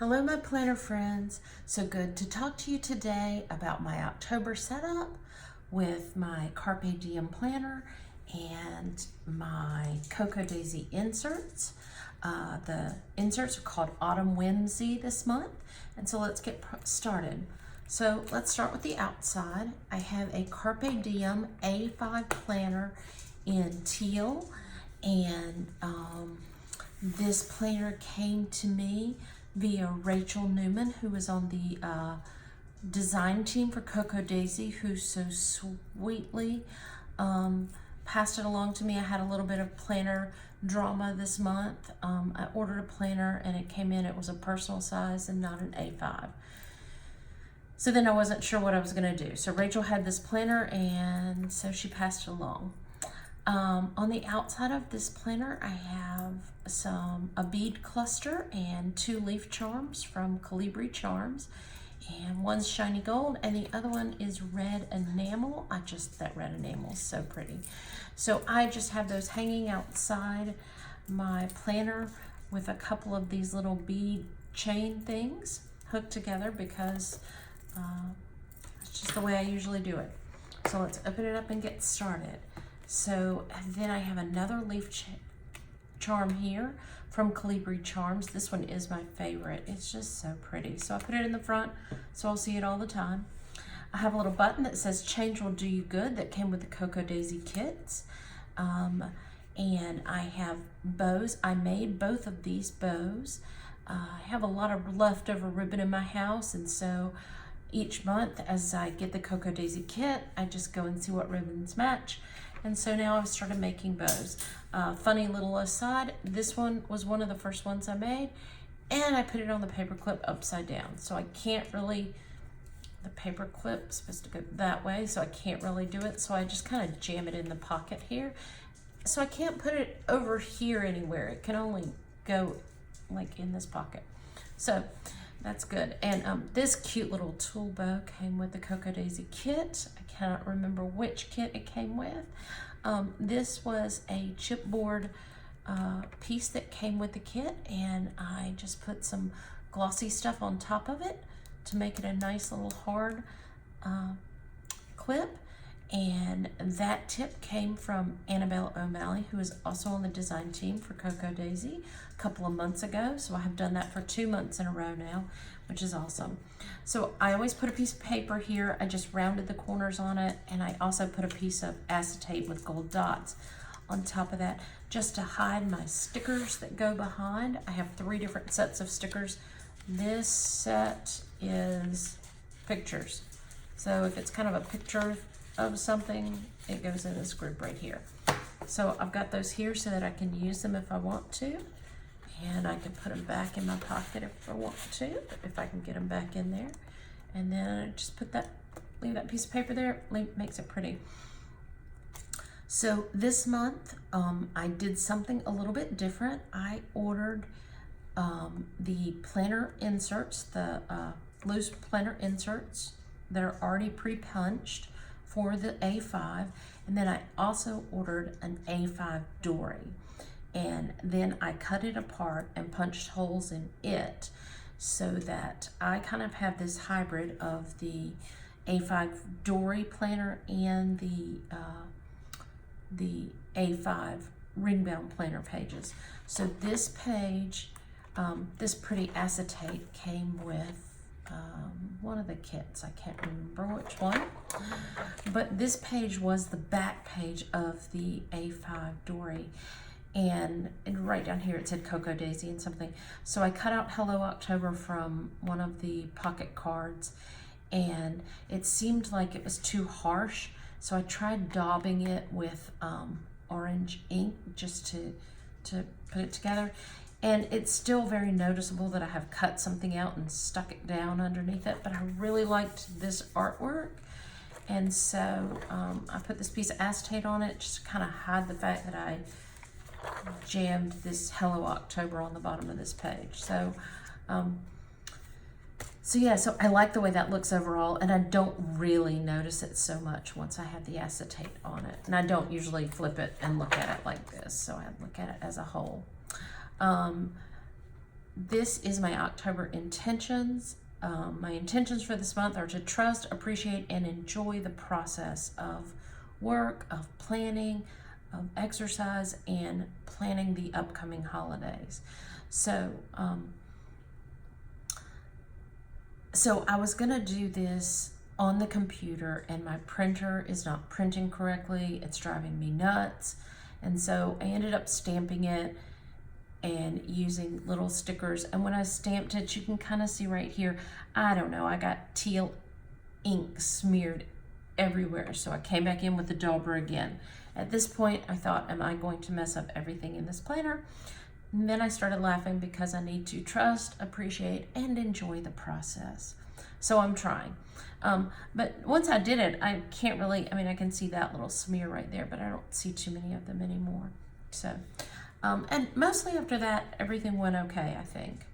Hello, my planner friends. So good to talk to you today about my October setup with my Carpe Diem planner and my Cocoa Daisy inserts. The inserts are called Autumn Whimsy this month, and so let's get started. So let's start with the outside. I have a Carpe Diem A5 planner in teal, and this planner came to me via Rachel Newman, who was on the design team for Cocoa Daisy, who so sweetly passed it along to me. I had a little bit of planner drama this month. I ordered a planner and it came in, it was a personal size and not an A5. So then I wasn't sure what I was gonna do. So Rachel had this planner and so she passed it along. On the outside of this planner, I have a bead cluster and 2 leaf charms from Calibri Charms, and one's shiny gold and the other one is red enamel. That red enamel is so pretty. So I just have those hanging outside my planner with a couple of these little bead chain things hooked together because it's just the way I usually do it. So let's open it up and get started. So then I have another leaf charm here from Calibri Charms. This one is my favorite. It's just so pretty. So I put it in the front so I'll see it all the time. I have a little button that says change will do you good that came with the Cocoa Daisy kits. And I have bows. I made both of these bows. I have a lot of leftover ribbon in my house, and so each month as I get the Cocoa Daisy kit, I just go and see what ribbons match. And so now I've started making bows. Funny little aside, this one was one of the first ones I made, and I put it on the paper clip upside down. So I can't really, the paper clip is supposed to go that way, so I can't really do it. So I just kind of jam it in the pocket here. So I can't put it over here anywhere. It can only go like in this pocket. So that's good. And this cute little tool bow came with the Cocoa Daisy kit. I cannot remember which kit it came with. This was a chipboard piece that came with the kit, and I just put some glossy stuff on top of it to make it a nice little hard clip. And that tip came from Annabelle O'Malley, who is also on the design team for Cocoa Daisy, a couple of months ago. So I have done that for 2 months in a row now, which is awesome. So I always put a piece of paper here. I just rounded the corners on it, and I also put a piece of acetate with gold dots on top of that just to hide my stickers that go behind. I have 3 different sets of stickers. This set is pictures. So if it's kind of a picture of something, it goes in this group right here. So I've got those here so that I can use them if I want to, and I can put them back in my pocket if I want to, if I can get them back in there. And then I just leave that piece of paper there, makes it pretty. So this month I did something a little bit different. I ordered the planner inserts, the loose planner inserts that are already pre-punched for the A5, and then I also ordered an A5 dory, and then I cut it apart and punched holes in it so that I kind of have this hybrid of the A5 dory planner and the A5 ring-bound planner pages. So this page, this pretty acetate came with one of the kits. I can't remember which one, but this page was the back page of the A5 dory, and right down here it said Cocoa Daisy and something. So I cut out Hello October from one of the pocket cards, and it seemed like it was too harsh, so I tried daubing it with orange ink just to put it together. And it's still very noticeable that I have cut something out and stuck it down underneath it, but I really liked this artwork. And so I put this piece of acetate on it just to kind of hide the fact that I jammed this Hello October on the bottom of this page. So, so I like the way that looks overall, and I don't really notice it so much once I have the acetate on it. And I don't usually flip it and look at it like this, so I look at it as a whole. this is my October intentions. My intentions for this month are to trust, appreciate, and enjoy the process of work, of planning, of exercise, and planning the upcoming holidays. So I was gonna do this on the computer, and my printer is not printing correctly. It's driving me nuts. And so I ended up stamping it and using little stickers. And when I stamped it, you can kind of see right here, I don't know, I got teal ink smeared everywhere. So I came back in with the dauber again. At this point, I thought, am I going to mess up everything in this planner? And then I started laughing because I need to trust, appreciate, and enjoy the process. So I'm trying. But once I did it, I can't really, I mean, I can see that little smear right there, but I don't see too many of them anymore. So, and mostly after that, everything went okay, I think.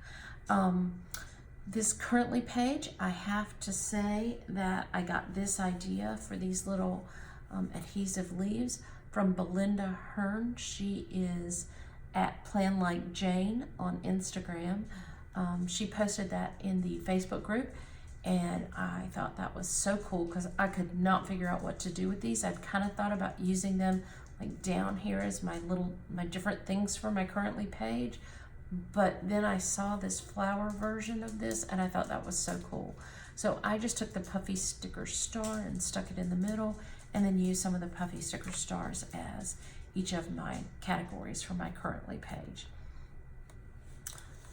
This currently page, I have to say that I got this idea for these little adhesive leaves from Belinda Hearn. She is at Plan Like Jane on Instagram. She posted that in the Facebook group, and I thought that was so cool because I could not figure out what to do with these. I'd kind of thought about using them like down here as my different things for my currently page, but then I saw this flower version of this and I thought that was so cool. So I just took the puffy sticker star and stuck it in the middle, and then used some of the puffy sticker stars as each of my categories for my currently page.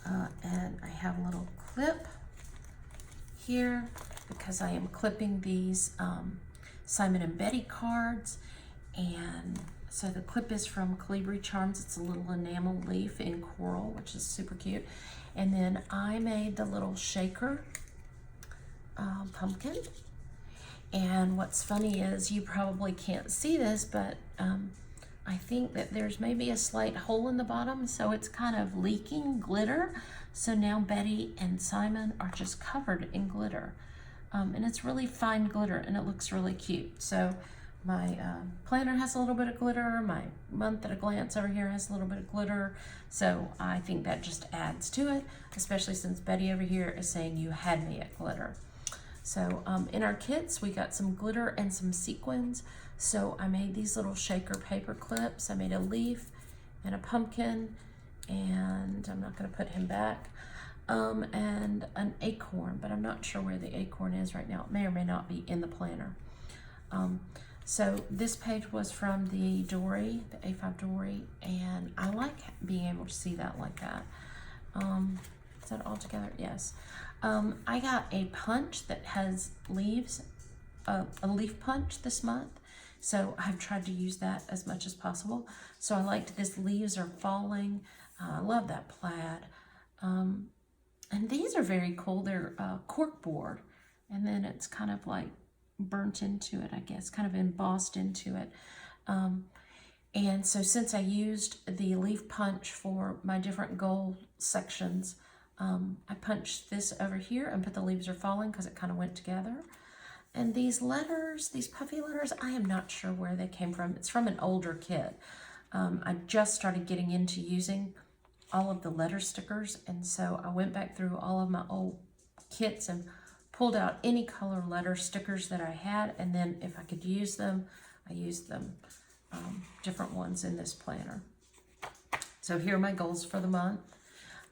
And I have a little clip here because I am clipping these Simon and Betty cards. And so the clip is from Calibri Charms. It's a little enamel leaf in coral, which is super cute. And then I made the little shaker pumpkin. And what's funny is you probably can't see this, but I think that there's maybe a slight hole in the bottom, so it's kind of leaking glitter. So now Betty and Simon are just covered in glitter. And it's really fine glitter, and it looks really cute. So my planner has a little bit of glitter. My month at a glance over here has a little bit of glitter. So I think that just adds to it, especially since Betty over here is saying you had me at glitter. So in our kits, we got some glitter and some sequins. So I made these little shaker paper clips. I made a leaf and a pumpkin, and I'm not gonna put him back, and an acorn, but I'm not sure where the acorn is right now. It may or may not be in the planner. So this page was from the Dory, the A5 Dory, and I like being able to see that like that. Is that all together? Yes. I got a punch that has leaves, a leaf punch this month. So I've tried to use that as much as possible. So I liked this Leaves Are Falling. I love that plaid. And these are very cool. They're cork board. And then it's kind of like burnt into it, I guess, kind of embossed into it. And so since I used the leaf punch for my different goal sections, I punched this over here and put the Leaves Are Falling because it kind of went together. And these letters, these puffy letters, I am not sure where they came from. It's from an older kit. I just started getting into using all of the letter stickers, and so I went back through all of my old kits and pulled out any color letter stickers that I had, and then if I could use them, I used them, different ones in this planner. So here are my goals for the month.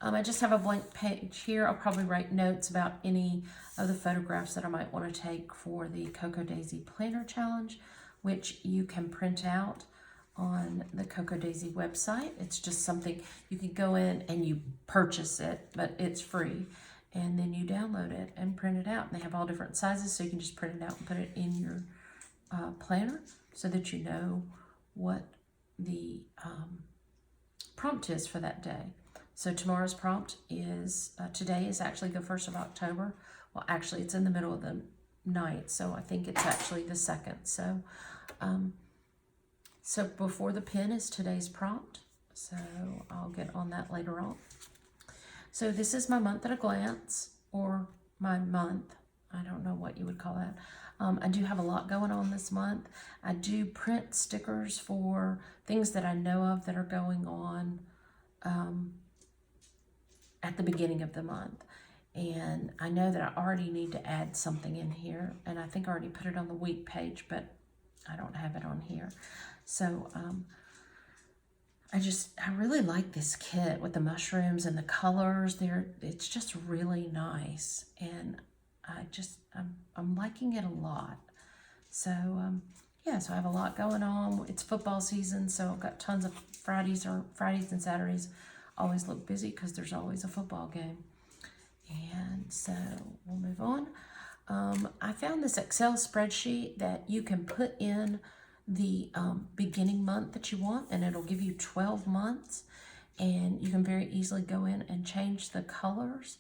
I just have a blank page here. I'll probably write notes about any of the photographs that I might want to take for the Cocoa Daisy Planner Challenge, which you can print out on the Cocoa Daisy website. It's just something you can go in and you purchase it, but it's free. And then you download it and print it out. And they have all different sizes, so you can just print it out and put it in your planner so that you know what the prompt is for that day. So tomorrow's prompt is, today is actually the 1st of October. Well, actually, it's in the middle of the night, so I think it's actually the 2nd. So, so before the pen is today's prompt. So I'll get on that later on. So this is my month at a glance, or my month. I don't know what you would call that. I do have a lot going on this month. I do print stickers for things that I know of that are going on. at the beginning of the month. And I know that I already need to add something in here, and I think I already put it on the week page, but I don't have it on here. So I really like this kit with the mushrooms and the colors there. It's just really nice, and I'm liking it a lot. So yeah, so I have a lot going on. It's football season, so I've got tons of Fridays and Saturdays always look busy because there's always a football game. And so we'll move on. I found this Excel spreadsheet that you can put in the beginning month that you want, and it'll give you 12 months, and you can very easily go in and change the colors.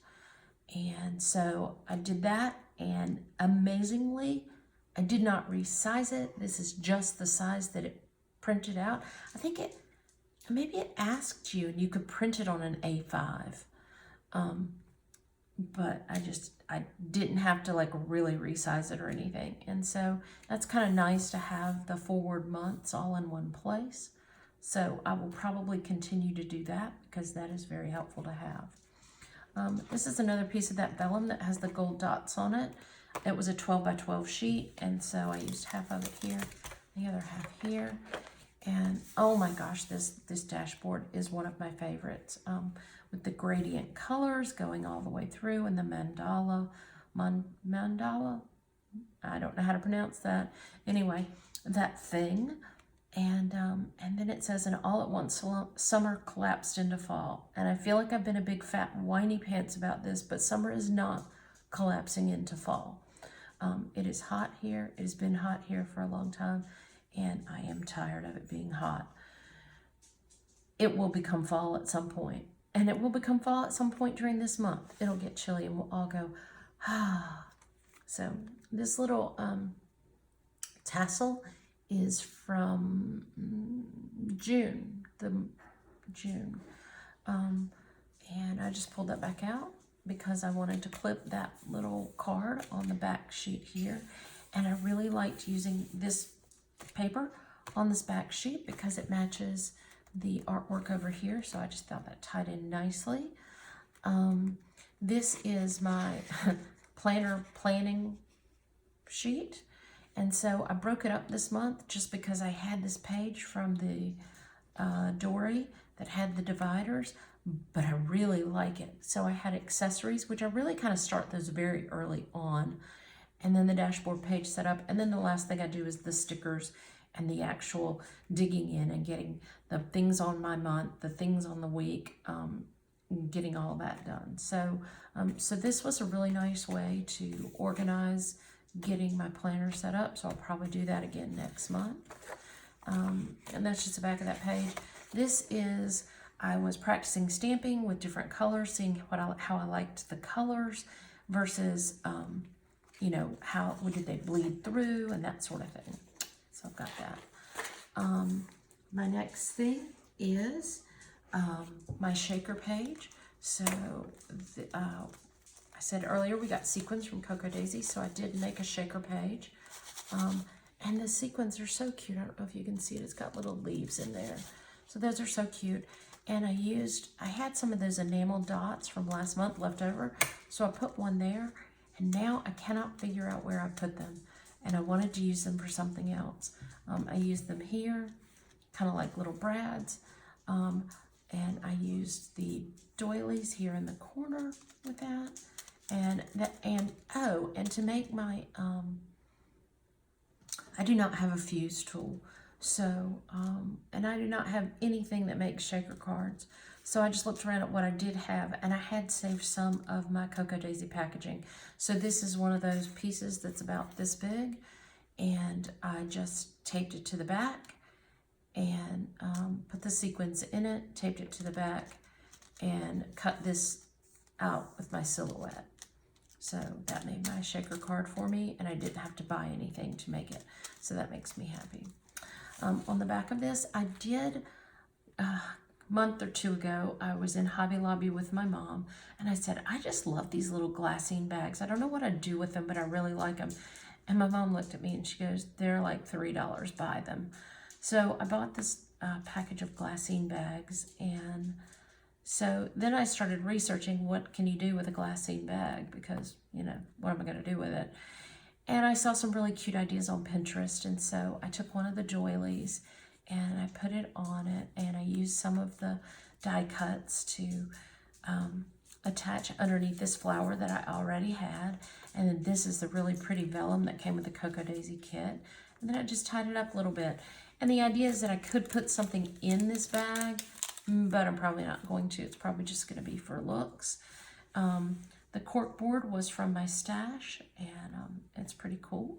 And so I did that, and amazingly, I did not resize it. This is just the size that it printed out. I think maybe it asked you and you could print it on an A5. But I didn't have to like really resize it or anything. And so that's kind of nice to have the forward months all in one place. So I will probably continue to do that because that is very helpful to have. This is another piece of that vellum that has the gold dots on it. It was a 12 by 12 sheet, and so I used half of it here, the other half here. And oh my gosh, this dashboard is one of my favorites, with the gradient colors going all the way through, and the mandala, I don't know how to pronounce that. Anyway, that thing, and then it says, "And all at once summer collapsed into fall." And I feel like I've been a big fat whiny pants about this, but summer is not collapsing into fall. It is hot here. It has been hot here for a long time, and I am tired of it being hot. It will become fall at some point, and it will become fall at some point during this month. It'll get chilly, and we'll all go, ah. So this little tassel is from June, and I just pulled that back out because I wanted to clip that little card on the back sheet here. And I really liked using this paper on this back sheet because it matches the artwork over here. So I just thought that tied in nicely. This is my planning sheet. And so I broke it up this month just because I had this page from the Dory that had the dividers, but I really like it. So I had accessories, which I really kind of start those very early on, and then the dashboard page set up, and then the last thing I do is the stickers and the actual digging in and getting the things on my month, the things on the week, getting all that done. So, so this was a really nice way to organize getting my planner set up, so I'll probably do that again next month. And that's just the back of that page. This is, I was practicing stamping with different colors, seeing how I liked the colors versus, you know, how did they bleed through and that sort of thing. So I've got that. My next thing is my shaker page. So I said earlier we got sequins from Cocoa Daisy, so I did make a shaker page. And the sequins are so cute. I don't know if you can see it. It's got little leaves in there. So those are so cute. And I had some of those enamel dots from last month left over, so I put one there, and now I cannot figure out where I put them, and I wanted to use them for something else. I used them here, kind of like little brads, and I used the doilies here in the corner with that, and to make my, I do not have a fuse tool. So, and I do not have anything that makes shaker cards. So I just looked around at what I did have, and I had saved some of my Cocoa Daisy packaging. So this is one of those pieces that's about this big, and I just taped it to the back and put the sequins in it, taped it to the back, and cut this out with my silhouette. So that made my shaker card for me, and I didn't have to buy anything to make it. So that makes me happy. On the back of this, I did, a month or two ago, I was in Hobby Lobby with my mom, and I said, I just love these little glassine bags. I don't know what I'd do with them, but I really like them. And my mom looked at me and she goes, they're like $3, buy them. So I bought this package of glassine bags, and So then I started researching what can you do with a glassine bag, because, you know, what am I going to do with it? And I saw some really cute ideas on Pinterest, and so I took one of the doilies and I put it on it, and I used some of the die cuts to attach underneath this flower that I already had. And then this is the really pretty vellum that came with the Cocoa Daisy kit. And then I just tied it up a little bit. And the idea is that I could put something in this bag, but I'm probably not going to. It's probably just going to be for looks. The cork board was from my stash, and it's pretty cool.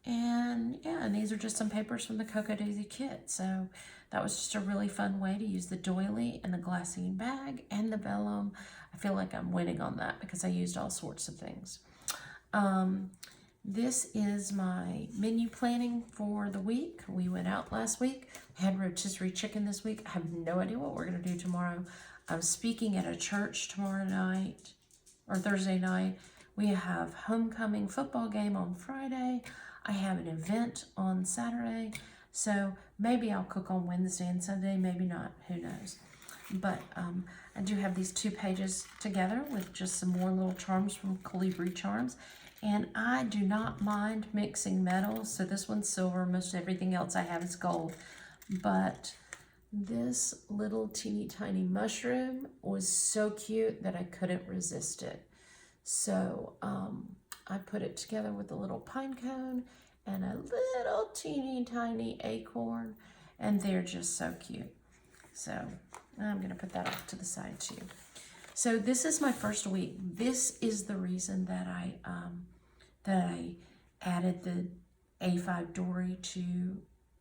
And yeah, and these are just some papers from the Cocoa Daisy kit. So that was just a really fun way to use the doily and the glassine bag and the vellum. I feel like I'm winning on that because I used all sorts of things. This is my menu planning for the week. We went out last week. I had rotisserie chicken this week. I have no idea what we're going to do tomorrow. I'm speaking at a church tomorrow night, or Thursday night. We have homecoming football game on Friday. I have an event on Saturday. So maybe I'll cook on Wednesday and Sunday, maybe not, who knows. But I do have these 2 pages together with just some more little charms from Colibri Charms. And I do not mind mixing metals. So this one's silver, most everything else I have is gold. But this little teeny tiny mushroom was so cute that I couldn't resist it. So I put it together with a little pine cone and a little teeny tiny acorn, and they're just so cute. So I'm going to put that off to the side too. So this is my first week. This is the reason that I added the A5 dory to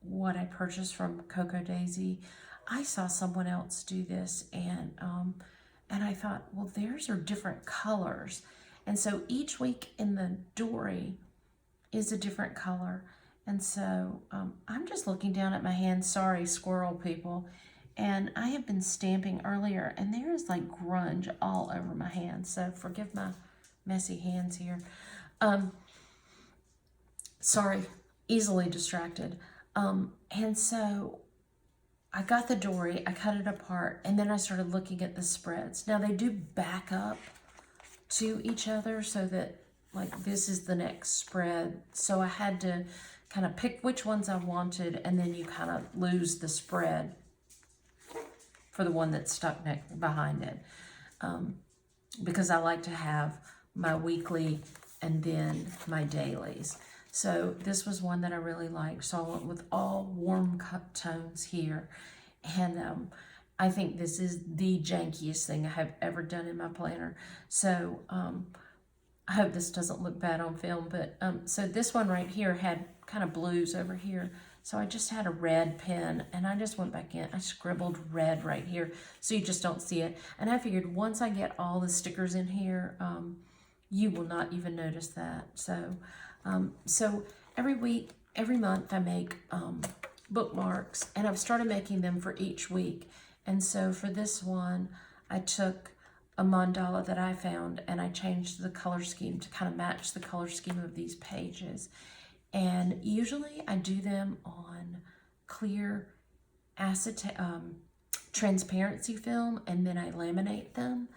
what I purchased from Cocoa Daisy. I saw someone else do this, and I thought, well, theirs are different colors. And so each week in the dory is a different color. And so I'm just looking down at my hand. Sorry, squirrel people. And I have been stamping earlier, and there is like grunge all over my hands. So forgive my messy hands here. Sorry, easily distracted. And so I got the dory, I cut it apart, and then I started looking at the spreads. Now they do back up to each other so that like this is the next spread. So I had to kind of pick which ones I wanted, and then you kind of lose the spread for the one that's stuck behind it. Because I like to have my weekly and then my dailies. So this was one that I really liked. So I went with all warm cut tones here. And I think this is the jankiest thing I have ever done in my planner. So I hope this doesn't look bad on film. But so this one right here had kind of blues over here. So I just had a red pen, and I just went back in. I scribbled red right here so you just don't see it. And I figured once I get all the stickers in here, you will not even notice that. So so every week, every month I make bookmarks, and I've started making them for each week. And so for this one, I took a mandala that I found, and I changed the color scheme to kind of match the color scheme of these pages. And usually I do them on clear transparency film, and then I laminate them.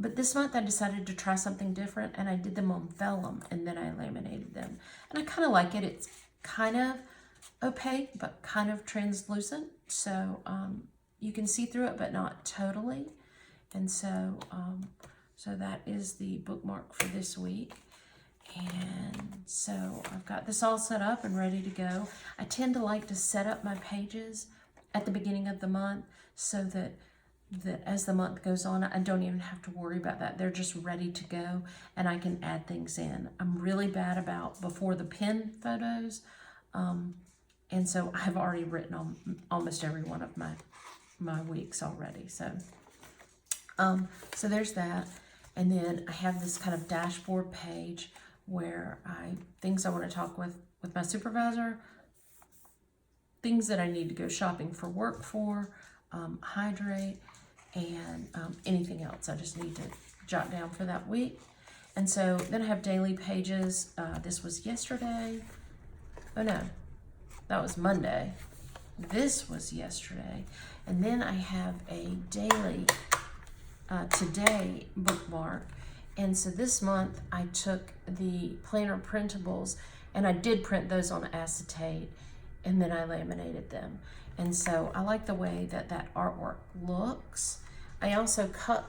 But this month I decided to try something different, and I did them on vellum, and then I laminated them. And I kind of like it. It's kind of opaque, but kind of translucent. So you can see through it, but not totally. And so, so that is the bookmark for this week. And so I've got this all set up and ready to go. I tend to like to set up my pages at the beginning of the month so that as the month goes on, I don't even have to worry about that. They're just ready to go, and I can add things in. I'm really bad about before the pin photos. And so I've already written on almost every one of my weeks already. So, so there's that. And then I have this kind of dashboard page where things I want to talk with my supervisor, things that I need to go shopping for work for, hydrate, and anything else I just need to jot down for that week. And so then I have daily pages. This was yesterday. Oh no, that was Monday. this was yesterday. And then I have a daily today bookmark. And so this month I took the planner printables and I did print those on acetate and then I laminated them. And so I like the way that that artwork looks. I also cut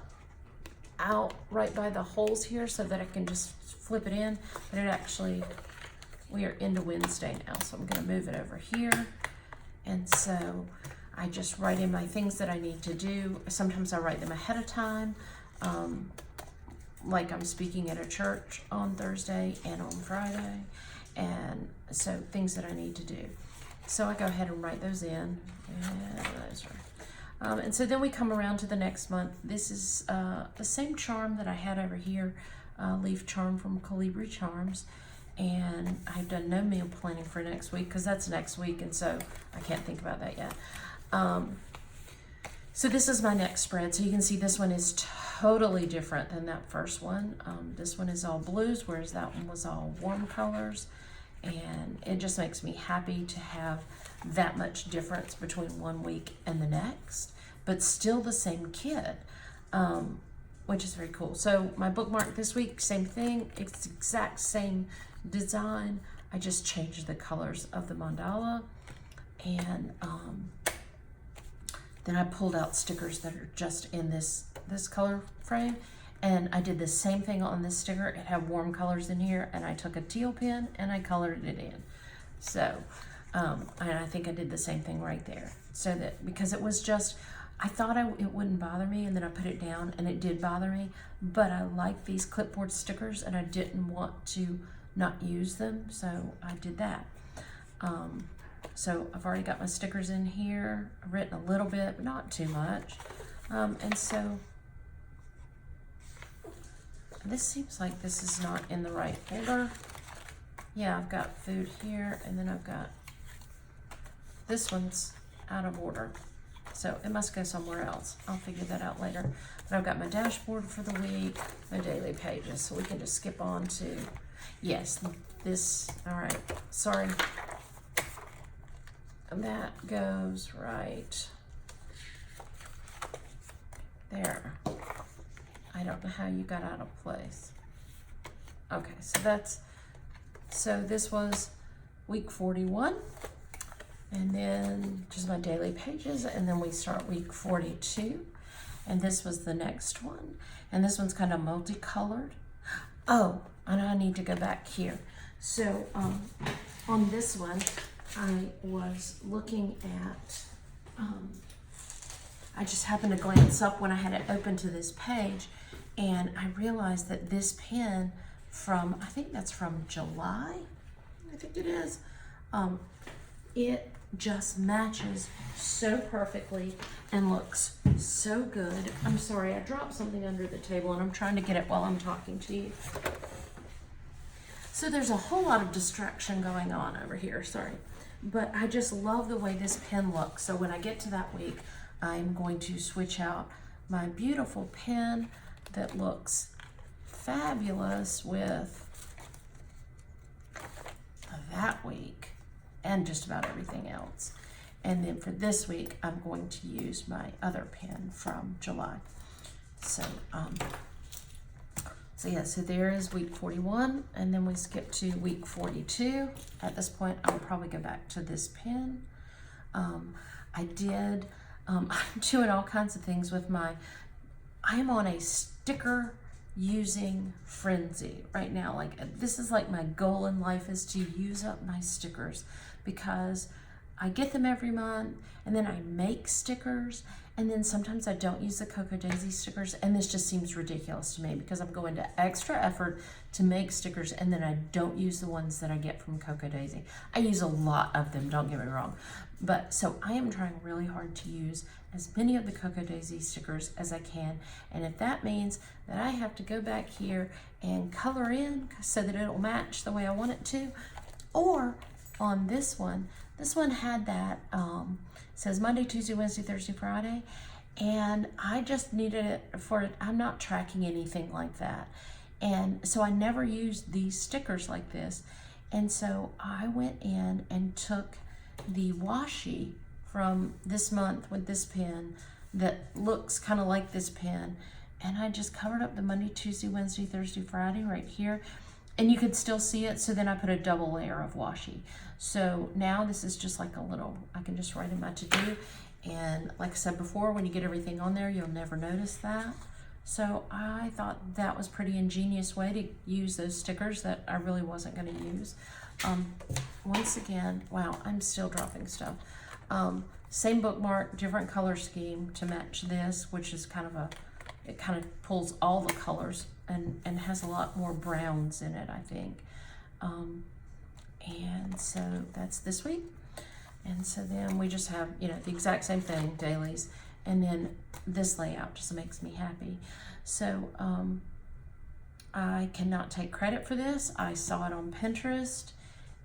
out right by the holes here so that I can just flip it in, but it actually, we are into Wednesday now, so I'm gonna move it over here. And so I just write in my things that I need to do. Sometimes I write them ahead of time, like I'm speaking at a church on Thursday and on Friday, and so things that I need to do. So I go ahead and write those in, and those are. And so then we come around to the next month. This is the same charm that I had over here, leaf charm from Colibri Charms. And I've done no meal planning for next week because that's next week, and so I can't think about that yet. So this is my next spread. So you can see this one is totally different than that first one. This one is all blues, whereas that one was all warm colors. And it just makes me happy to have that much difference between one week and the next, but still the same kid, which is very cool. So my bookmark this week, same thing. It's the exact same design. I just changed the colors of the mandala, and then I pulled out stickers that are just in this color frame, and I did the same thing on this sticker. It had warm colors in here, and I took a teal pen and I colored it in. So and I think I did the same thing right there, so that because it was just, I thought it wouldn't bother me, and then I put it down and it did bother me, but I like these clipboard stickers and I didn't want to not use them, so I did that. So I've already got my stickers in here. I've written a little bit, but not too much. And so this seems like this is not in the right order. Yeah, I've got food here, and then I've got, this one's out of order. So it must go somewhere else. I'll figure that out later. But I've got my dashboard for the week, my daily pages, so we can just skip on to, yes, this, all right, sorry. That goes right there. I don't know how you got out of place. Okay, so this was week 41, and then just my daily pages, and then we start week 42, and this was the next one, and this one's kind of multicolored. Oh, and I need to go back here. So on this one, I was looking at, I just happened to glance up when I had it open to this page, and I realized that this pen from, I think that's from July, I think it is, it just matches so perfectly and looks so good. I'm sorry, I dropped something under the table and I'm trying to get it while I'm talking to you. So there's a whole lot of distraction going on over here, sorry. But I just love the way this pen looks. So when I get to that week, I'm going to switch out my beautiful pen that looks fabulous with that week and just about everything else. And then for this week, I'm going to use my other pen from July. So, so there is week 41, and then we skip to week 42. At this point, I'll probably go back to this pen. I'm doing all kinds of things with I'm on a sticker using frenzy right now. Like, this is like my goal in life, is to use up my stickers, because I get them every month, and then I make stickers, and then sometimes I don't use the Cocoa Daisy stickers, and this just seems ridiculous to me because I'm going to extra effort to make stickers, and then I don't use the ones that I get from Cocoa Daisy. I use a lot of them, don't get me wrong, but so I am trying really hard to use as many of the Cocoa Daisy stickers as I can, and if that means that I have to go back here and color in so that it'll match the way I want it to, or on this one had that, says Monday, Tuesday, Wednesday, Thursday, Friday, and I just needed it for it. I'm not tracking anything like that, and so I never used these stickers like this, and so I went in and took the washi from this month with this pen that looks kind of like this pen, and I just covered up the Monday, Tuesday, Wednesday, Thursday, Friday right here, and you could still see it. So then I put a double layer of washi. So now this is just like a little, I can just write in my to-do, and like I said before, when you get everything on there, you'll never notice that. So I thought that was pretty ingenious way to use those stickers that I really wasn't going to use. Once again, wow, I'm still dropping stuff. Same bookmark, different color scheme to match this, which is kind of it kind of pulls all the colors and has a lot more browns in it, I think. And so that's this week. And so then we just have, you know, the exact same thing, dailies. And then this layout just makes me happy. So I cannot take credit for this. I saw it on Pinterest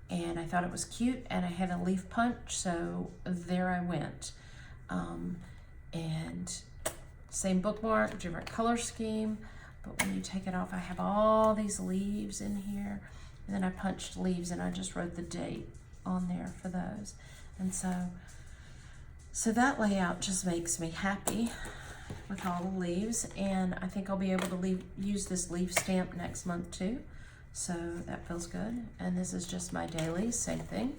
and I thought it was cute, and I had a leaf punch, so there I went. And same bookmark, different color scheme, but when you take it off, I have all these leaves in here, and then I punched leaves and I just wrote the date on there for those. And so that layout just makes me happy with all the leaves, and I think I'll be able to use this leaf stamp next month too. So that feels good. And this is just my dailies, same thing.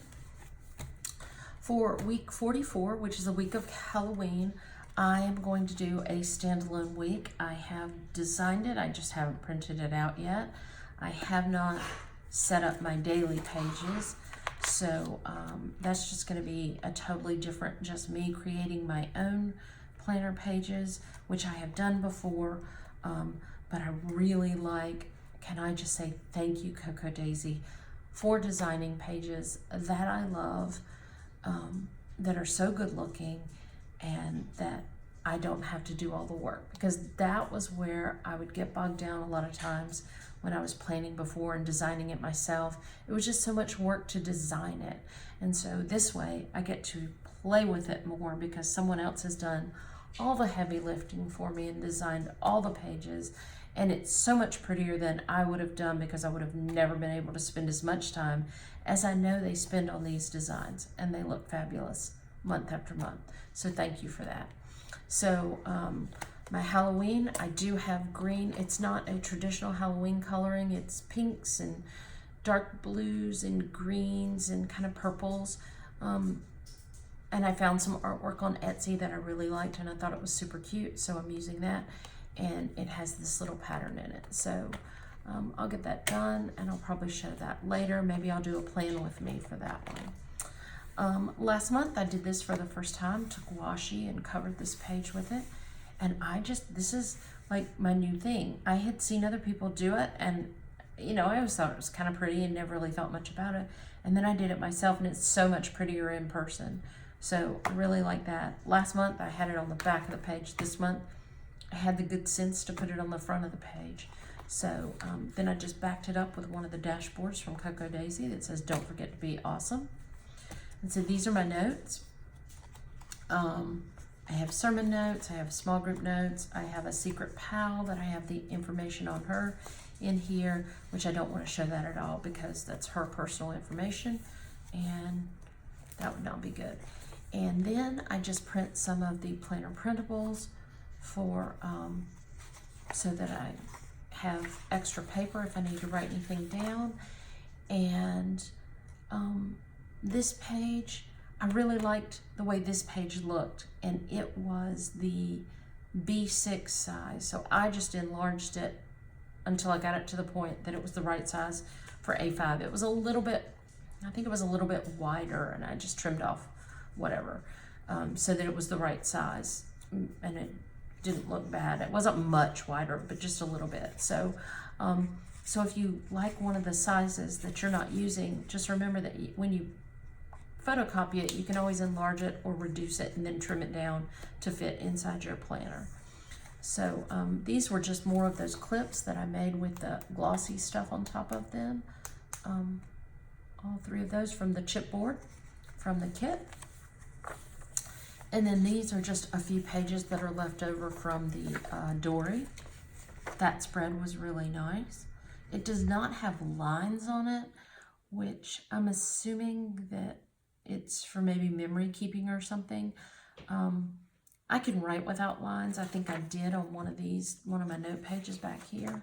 For week 44, which is a week of Halloween, I am going to do a standalone week. I have designed it, I just haven't printed it out yet. I have not set up my daily pages. So that's just going to be a totally different, just me creating my own planner pages, which I have done before. But I really like, can I just say thank you, Coco Daisy, for designing pages that I love, that are so good looking, and that I don't have to do all the work, because that was where I would get bogged down a lot of times when I was planning before and designing it myself. It was just so much work to design it. And so this way I get to play with it more, because someone else has done all the heavy lifting for me and designed all the pages. And it's so much prettier than I would have done, because I would have never been able to spend as much time as I know they spend on these designs, and they look fabulous month after month. So thank you for that. So my Halloween, I do have green. It's not a traditional Halloween coloring. It's pinks and dark blues and greens and kind of purples. And I found some artwork on Etsy that I really liked, and I thought it was super cute, so I'm using that. And it has this little pattern in it. So I'll get that done, and I'll probably show that later. Maybe I'll do a plan with me for that one. Last month I did this for the first time, took washi and covered this page with it. And this is like my new thing. I had seen other people do it, and you know, I always thought it was kind of pretty and never really thought much about it. And then I did it myself, and it's so much prettier in person. So I really like that. Last month I had it on the back of the page. This month I had the good sense to put it on the front of the page. So then I just backed it up with one of the dashboards from Coco Daisy that says, "Don't forget to be awesome." And so these are my notes. I have sermon notes, I have small group notes, I have a secret pal that I have the information on her in here, which I don't want to show that at all, because that's her personal information, and that would not be good. And then I just print some of the planner printables for, so that I have extra paper if I need to write anything down. And this page, I really liked the way this page looked, and it was the B6 size. So I just enlarged it until I got it to the point that it was the right size for A5. It was a little bit, I think it was a little bit wider, and I just trimmed off whatever, so that it was the right size, and it didn't look bad. It wasn't much wider, but just a little bit. So so if you like one of the sizes that you're not using, just remember that when you photocopy it, you can always enlarge it or reduce it and then trim it down to fit inside your planner. So these were just more of those clips that I made with the glossy stuff on top of them. All three of those from the chipboard from the kit. And then these are just a few pages that are left over from the Dory. That spread was really nice. It does not have lines on it, which I'm assuming that it's for maybe memory keeping or something. I can write without lines. I think I did on one of my note pages back here.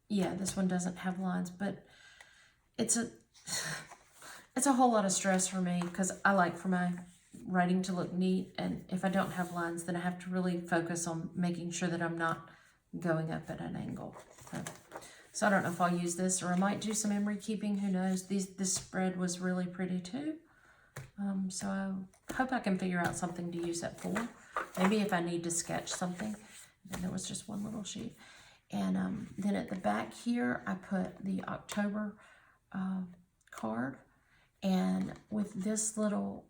Yeah, this one doesn't have lines, but it's a whole lot of stress for me because I like for my writing to look neat, and if I don't have lines, then I have to really focus on making sure that I'm not going up at an angle. So I don't know if I'll use this, or I might do some memory keeping, who knows. This spread was really pretty too. So I hope I can figure out something to use that for. Maybe if I need to sketch something. And there was just one little sheet. And then at the back here, I put the October card. And with this little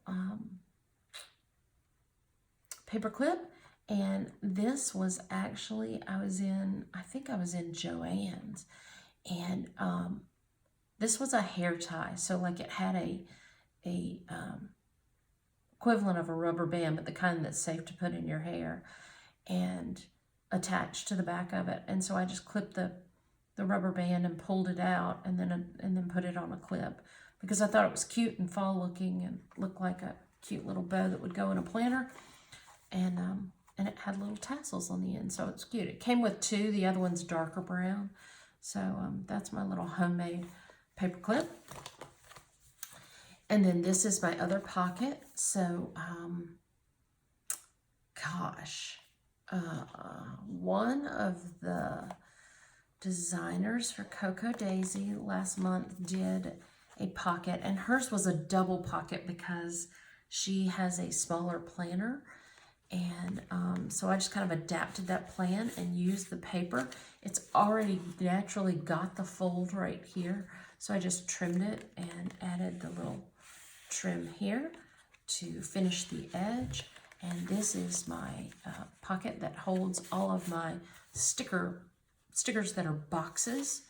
paper clip, and this was actually, I think I was in Joann's, and this was a hair tie, so like it had a equivalent of a rubber band, but the kind that's safe to put in your hair, and attached to the back of it. And so I just clipped the rubber band and pulled it out, and then put it on a clip, because I thought it was cute and fall looking and looked like a cute little bow that would go in a planner. And it had little tassels on the end, so it's cute. It came with two. The other one's darker brown. So that's my little homemade paper clip. And then this is my other pocket. So, gosh, one of the designers for Cocoa Daisy last month did a pocket, and hers was a double pocket because she has a smaller planner. And so I just kind of adapted that plan and used the paper. It's already naturally got the fold right here. So I just trimmed it and added the little trim here to finish the edge. And this is my pocket that holds all of my stickers that are boxes.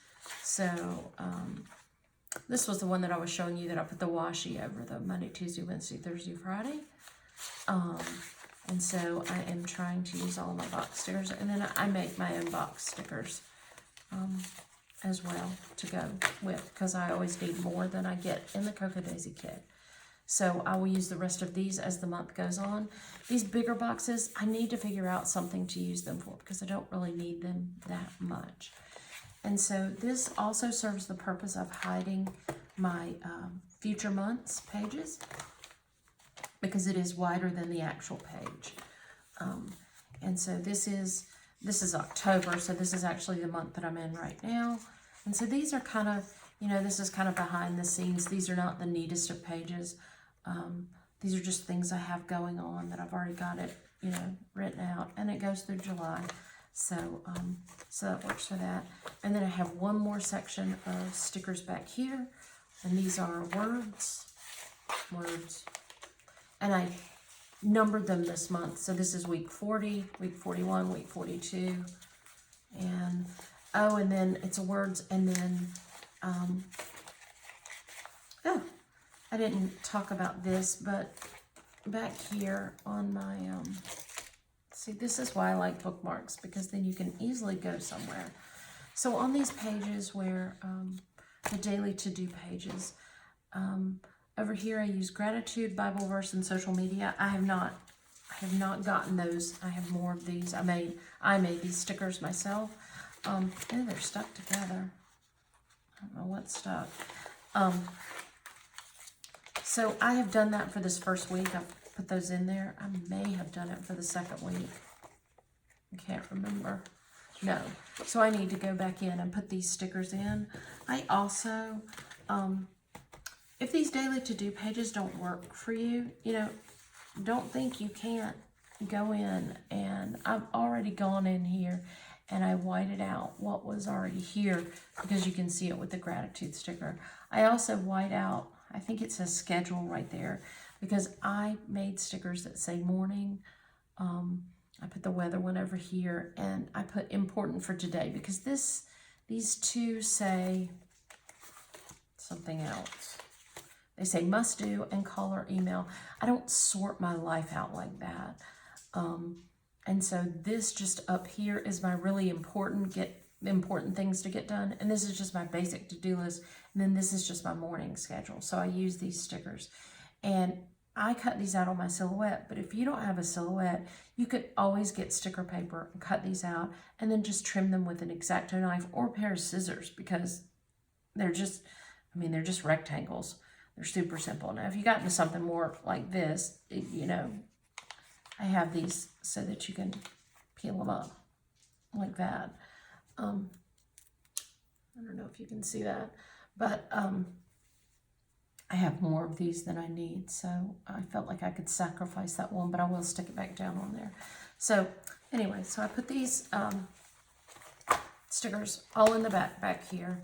So this was the one that I was showing you that I put the washi over, the Monday, Tuesday, Wednesday, Thursday, Friday. And so I am trying to use all of my box stickers, and then I make my own box stickers as well to go with, because I always need more than I get in the Cocoa Daisy kit. So I will use the rest of these as the month goes on. These bigger boxes, I need to figure out something to use them for, because I don't really need them that much. And so this also serves the purpose of hiding my future months pages, because it is wider than the actual page. And so this is October, so this is actually the month that I'm in right now. And so these are kind of, this is kind of behind the scenes. These are not the neatest of pages. These are just things I have going on that I've already got it, written out, and it goes through July. So, so that works for that. And then I have one more section of stickers back here, and these are words. And I numbered them this month. So this is week 40, week 41, week 42. And, and then it's words. And then, I didn't talk about this, but back here on my, see, this is why I like bookmarks, because then you can easily go somewhere. So on these pages where, the daily to-do pages, over here I use gratitude, Bible verse, and social media. I have not gotten those. I have more of these. I made these stickers myself. And they're stuck together. I don't know what stuck. So I have done that for this first week. I've put those in there. I may have done it for the second week. I can't remember. No. So I need to go back in and put these stickers in. I also, if these daily to-do pages don't work for you, don't think you can't go in. And I've already gone in here and I whited out what was already here, because you can see it with the gratitude sticker. I also white out, I think it says schedule right there, because I made stickers that say morning. I put the weather one over here, and I put important for today, because these two say something else. They say must do and call or email. I don't sort my life out like that. And so this just up here is my really important, get important things to get done. And this is just my basic to-do list. And then this is just my morning schedule. So I use these stickers. And I cut these out on my silhouette, but if you don't have a silhouette, you could always get sticker paper and cut these out and then just trim them with an X-Acto knife or a pair of scissors, because they're just, I mean, they're just rectangles. They're super simple. Now, if you got into something more like this, you know, I have these so that you can peel them up like that. I don't know if you can see that, but I have more of these than I need, so I felt like I could sacrifice that one, but I will stick it back down on there. So anyway, so I put these stickers all in the back here,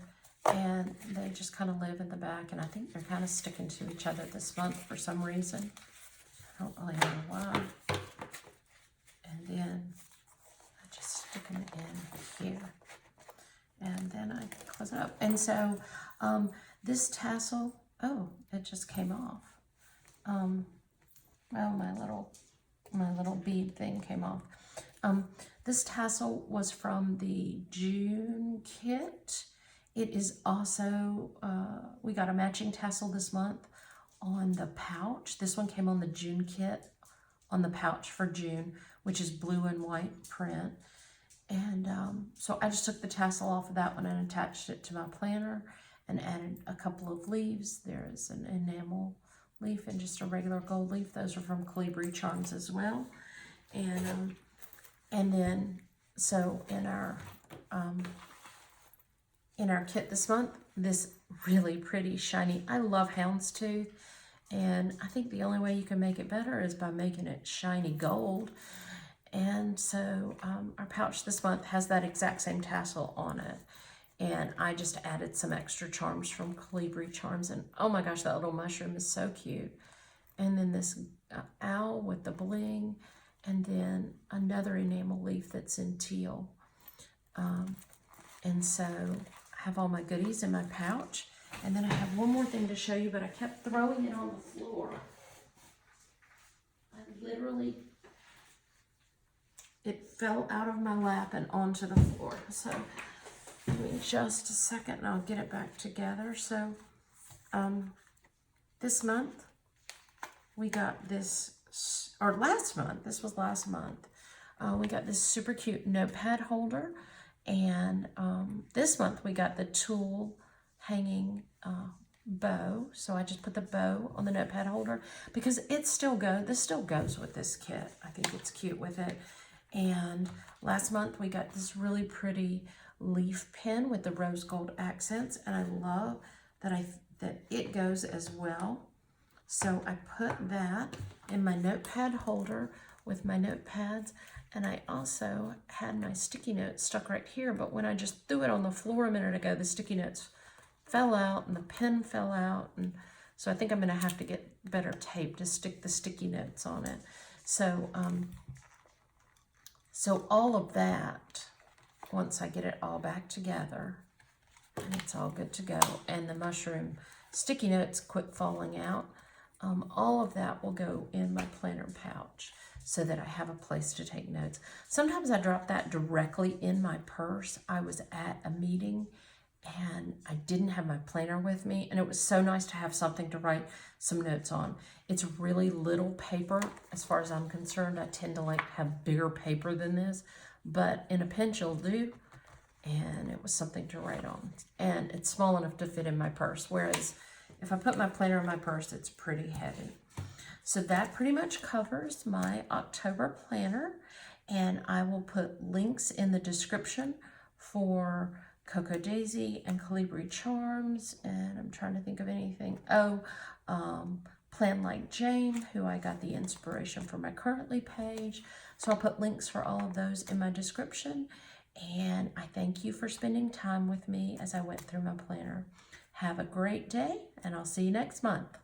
and they just kind of live in the back, and I think they're kind of sticking to each other this month for some reason. I don't really know why. And then I just stick them in here, and then I close it up. And so this tassel, oh, it just came off. Well, my little bead thing came off. This tassel was from the June kit. It is also, we got a matching tassel this month on the pouch. This one came on the June kit on the pouch for June, which is blue and white print. And so I just took the tassel off of that one and attached it to my planner and added a couple of leaves. There is an enamel leaf and just a regular gold leaf. Those are from Colibri Charms as well. And then, so in our kit this month, this really pretty shiny, I love houndstooth, and I think the only way you can make it better is by making it shiny gold. And so our pouch this month has that exact same tassel on it. And I just added some extra charms from Colibri Charms. And oh my gosh, that little mushroom is so cute. And then this owl with the bling. And then another enamel leaf that's in teal. And so I have all my goodies in my pouch. And then I have one more thing to show you, but I kept throwing it on the floor. I literally, it fell out of my lap and onto the floor. So give me just a second and I'll get it back together. So this month we got this, or last month, this was last month, we got this super cute notepad holder. And this month we got the tulle hanging bow. So I just put the bow on the notepad holder because it still goes, this still goes with this kit. I think it's cute with it. And last month we got this really pretty leaf pen with the rose gold accents, and I love that that it goes as well. So I put that in my notepad holder with my notepads, and I also had my sticky notes stuck right here, but when I just threw it on the floor a minute ago, the sticky notes fell out and the pen fell out, and so I think I'm gonna have to get better tape to stick the sticky notes on it. So so all of that, once I get it all back together, and it's all good to go, and the mushroom sticky notes quit falling out, all of that will go in my planner pouch so that I have a place to take notes. Sometimes I drop that directly in my purse. I was at a meeting and I didn't have my planner with me, and it was so nice to have something to write some notes on. It's really little paper as far as I'm concerned. I tend to like have bigger paper than this, but in a pinch you'll do, and it was something to write on. And it's small enough to fit in my purse, whereas if I put my planner in my purse, it's pretty heavy. So that pretty much covers my October planner, and I will put links in the description for Cocoa Daisy and Colibri Charms, and I'm trying to think of anything. Oh, Plan Like Jane, who I got the inspiration for my Currently page. So I'll put links for all of those in my description, and I thank you for spending time with me as I went through my planner. Have a great day, and I'll see you next month.